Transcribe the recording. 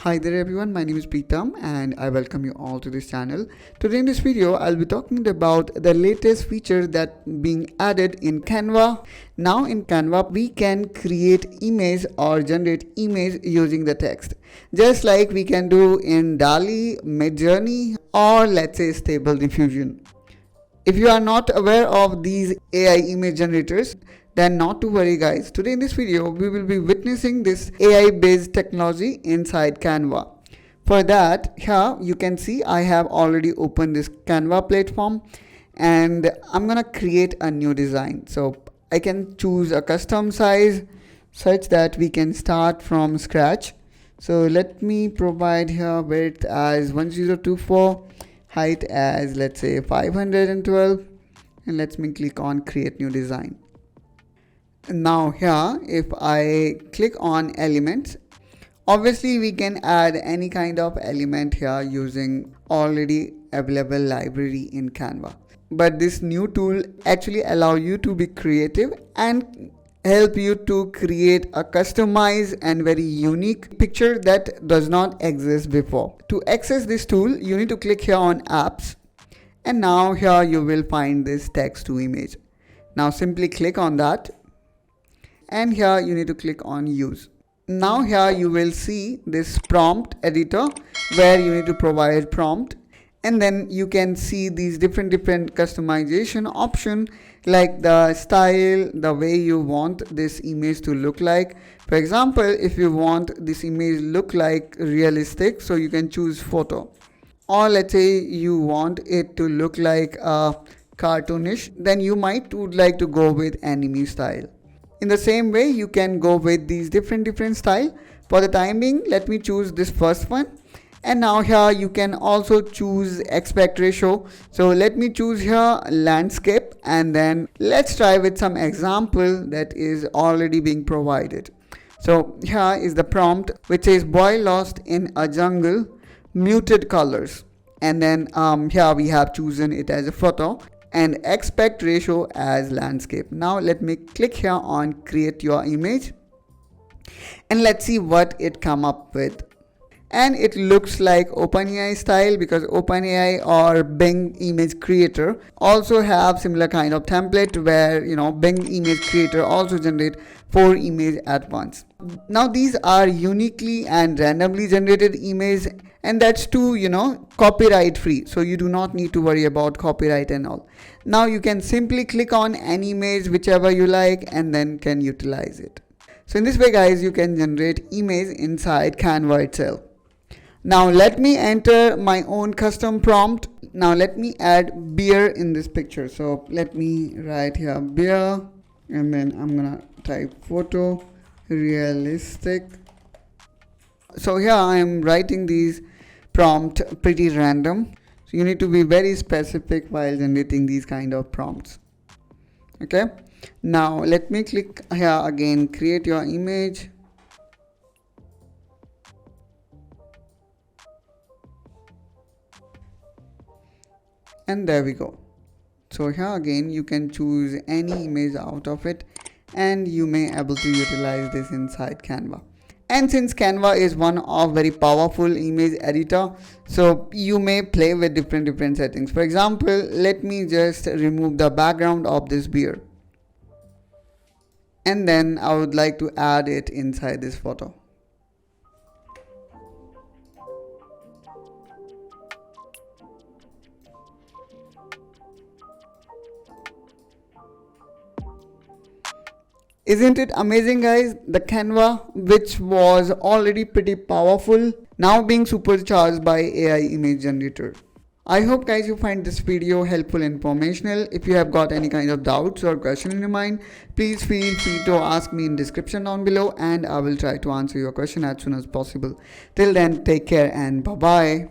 Hi there everyone, my name is Pritam and I welcome you all to this channel. Today in this video, I'll be talking about the latest feature that being added in Canva. Now in Canva, we can create image or generate image using the text. Just like we can do in DALL-E, Midjourney or let's say Stable Diffusion. If you are not aware of these AI image generators, then not to worry guys. Today in this video, we will be witnessing this AI based technology inside Canva. For that, here you can see I have already opened this Canva platform and I'm gonna create a new design. So I can choose a custom size such that we can start from scratch. So let me provide here width as 1024, height as let's say 512, and let me click on create new design. Now here if I click on elements, obviously we can add any kind of element here using already available library in Canva, but this new tool actually allow you to be creative and help you to create a customized and very unique picture that does not exist before. To access this tool, you need to click here on apps, and now here you will find this text to image. Now simply click on that, and here you need to click on use. Now here you will see this prompt editor where you need to provide prompt, and then you can see these different customization option like the style, the way you want this image to look like. For example, if you want this image look like realistic, so you can choose photo, or let's say you want it to look like cartoonish, then you might would like to go with anime style. In the same way, you can go with these different style. For the time being, let me choose this first one. And now here you can also choose aspect ratio. So let me choose here landscape, and then let's try with some example that is already being provided. So here is the prompt which says boy lost in a jungle, muted colors. And then here we have chosen it as a photo and aspect ratio as landscape. Now let me click here on create your image and let's see what it come up with. And it looks like OpenAI style, because OpenAI or Bing image creator also have similar kind of template where Bing image creator also generate 4 images at once. Now these are uniquely and randomly generated images, and that's too copyright free, so you do not need to worry about copyright and all. Now you can simply click on any image whichever you like and then can utilize it. So in this way guys, you can generate image inside Canva itself. Now let me enter my own custom prompt. Now let me add beer in this picture. So let me write here beer, and then I'm gonna type photo realistic. So here I am writing these prompt pretty random. So you need to be very specific while generating these kind of prompts. Okay. Now let me click here again, create your image. And there we go. So here again you can choose any image out of it, and you may able to utilize this inside Canva. And since Canva is one of very powerful image editor, so you may play with different settings. For example, let me just remove the background of this beer, and then I would like to add it inside this photo. Isn't it amazing guys? The Canva, which was already pretty powerful, now being supercharged by AI image generator. I hope guys you find this video helpful and informational. If you have got any kind of doubts or question in your mind, please feel free to ask me in description down below, and I will try to answer your question as soon as possible. Till then, take care and bye bye.